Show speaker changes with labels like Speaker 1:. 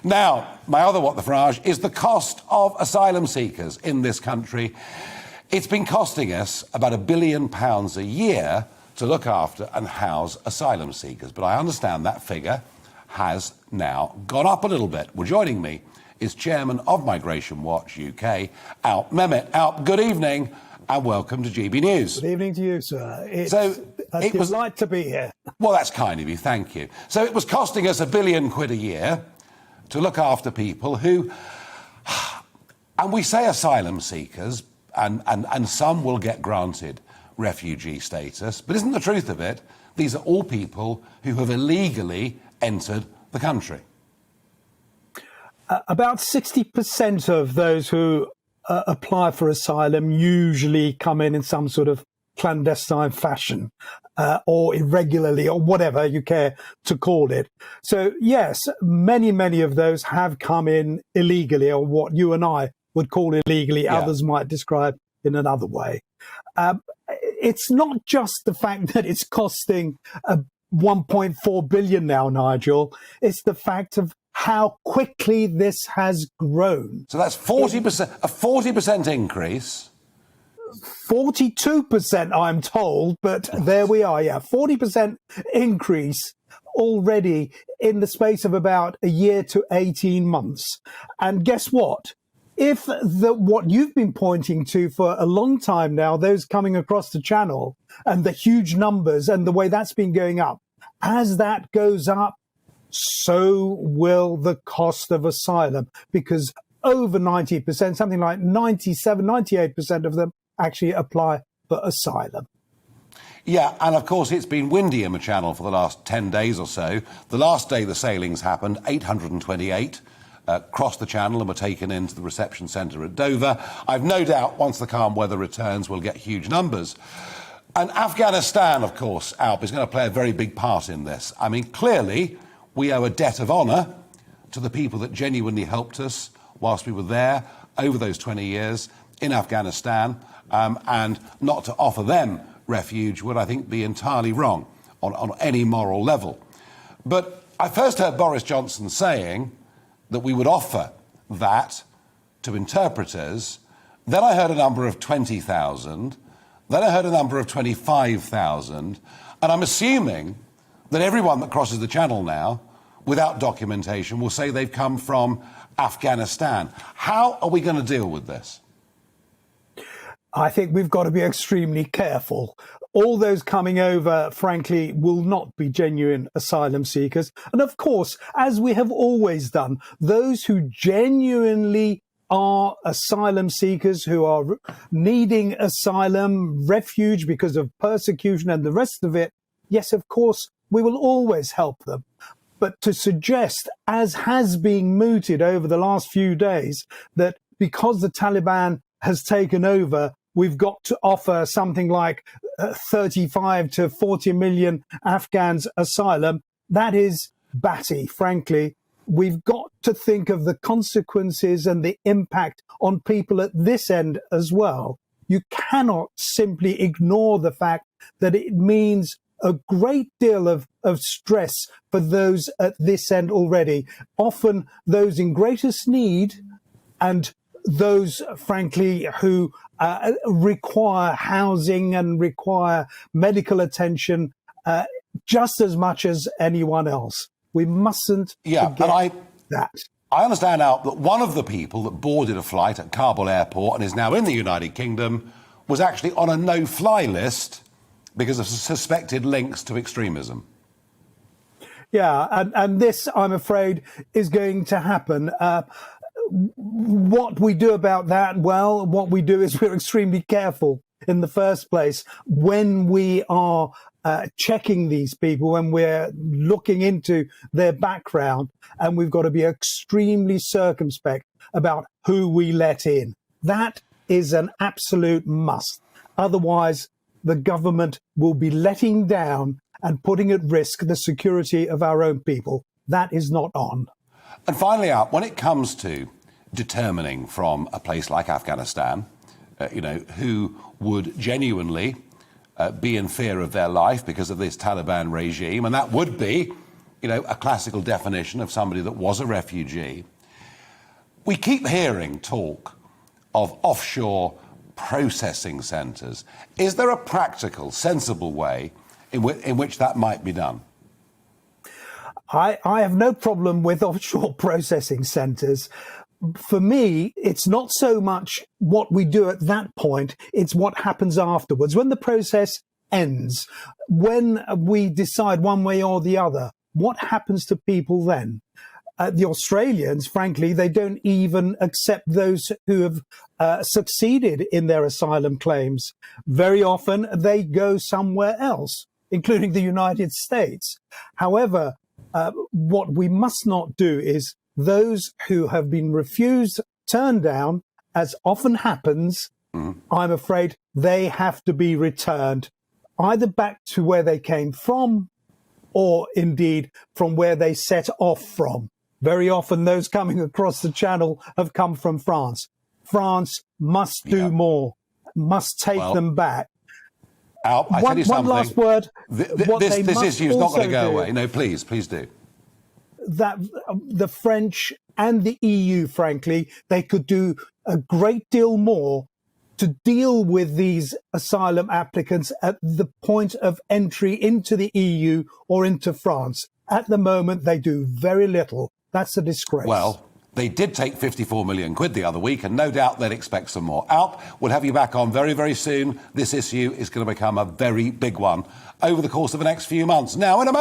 Speaker 1: Now, my other What the Farage is the cost of asylum seekers in this country. It's been costing us about £1 billion a year to look after and house asylum seekers. But I understand that figure has now gone up a little bit. Well, joining me is Chairman of Migration Watch UK, Alp Mehmet. Alp, good evening and welcome to GB News.
Speaker 2: Good evening to you, sir. It's a delight to be here.
Speaker 1: Well, that's kind of you, thank you. So it was costing us £1 billion a year to look after people who, and we say asylum seekers, and some will get granted refugee status, but isn't the truth of it, these are all people who have illegally entered the country?
Speaker 2: About 60% of those who apply for asylum usually come in some sort of clandestine fashion or irregularly or whatever you care to call it. So, yes, many of those have come in illegally, or what you and I would call illegally. Yeah. Others might describe in another way. It's not just the fact that it's costing 1.4 billion now, Nigel. It's the fact of how quickly this has grown.
Speaker 1: So that's 40%, a 40% increase.
Speaker 2: 42%, I'm told, but there we are. Yeah, 40% increase already in the space of about a year to 18 months. And guess what? If what you've been pointing to for a long time now, those coming across the channel and the huge numbers and the way that's been going up, as that goes up, so will the cost of asylum, because over 90%, something like 97, 98% of them actually apply for asylum.
Speaker 1: Yeah, and of course it's been windy in the Channel for the last 10 days or so. The last day the sailings happened, 828 crossed the Channel and were taken into the reception centre at Dover. I've no doubt once the calm weather returns we'll get huge numbers. And Afghanistan, of course, Alp, is going to play a very big part in this. I mean, clearly we owe a debt of honour to the people that genuinely helped us whilst we were there over those 20 years in Afghanistan, and not to offer them refuge would, I think, be entirely wrong on any moral level. But I first heard Boris Johnson saying that we would offer that to interpreters. Then I heard a number of 20,000. Then I heard a number of 25,000. And I'm assuming that everyone that crosses the Channel now, without documentation, will say they've come from Afghanistan. How are we going to deal with this?
Speaker 2: I think we've got to be extremely careful. All those coming over, frankly, will not be genuine asylum seekers. And of course, as we have always done, those who genuinely are asylum seekers, who are needing asylum, refuge because of persecution and the rest of it, yes, of course, we will always help them. But to suggest, as has been mooted over the last few days, that because the Taliban has taken over, we've got to offer something like 35 to 40 million Afghans asylum, that is batty, frankly. We've got to think of the consequences and the impact on people at this end as well. You cannot simply ignore the fact that it means a great deal of stress for those at this end already, often those in greatest need and those, frankly, who require housing and require medical attention just as much as anyone else. We mustn't forget that.
Speaker 1: I understand now that one of the people that boarded a flight at Kabul airport and is now in the United Kingdom was actually on a no-fly list because of suspected links to extremism.
Speaker 2: Yeah, and this, I'm afraid, is going to happen. What we do about that, well, what we do is we're extremely careful in the first place when we are checking these people, when we're looking into their background, and we've got to be extremely circumspect about who we let in. That is an absolute must. Otherwise, the government will be letting down and putting at risk the security of our own people. That is not on.
Speaker 1: And finally, Alp, when it comes to determining from a place like Afghanistan, who would genuinely be in fear of their life because of this Taliban regime, and that would be you know, a classical definition of somebody that was a refugee. We keep hearing talk of offshore processing centres. Is there a practical, sensible way in which that might be done?
Speaker 2: I have no problem with offshore processing centres. For me, it's not so much what we do at that point, it's what happens afterwards. When the process ends, when we decide one way or the other, what happens to people then? The Australians, frankly, they don't even accept those who have succeeded in their asylum claims. Very often they go somewhere else, including the United States. However, what we must not do is those who have been refused, turned down, as often happens, I'm afraid they have to be returned either back to where they came from or indeed from where they set off from. Very often those coming across the channel have come from France. France must do more, must take them back.
Speaker 1: Alp, I tell you something.
Speaker 2: One last word.
Speaker 1: This issue is not going to go away. No, please do.
Speaker 2: That the French and the EU, frankly, they could do a great deal more to deal with these asylum applicants at the point of entry into the EU or into France. At the moment, they do very little. That's a disgrace.
Speaker 1: Well, they did take 54 million quid the other week, and no doubt they'd expect some more. Alp, we'll have you back on very, very soon. This issue is going to become a very big one over the course of the next few months. Now, in a moment.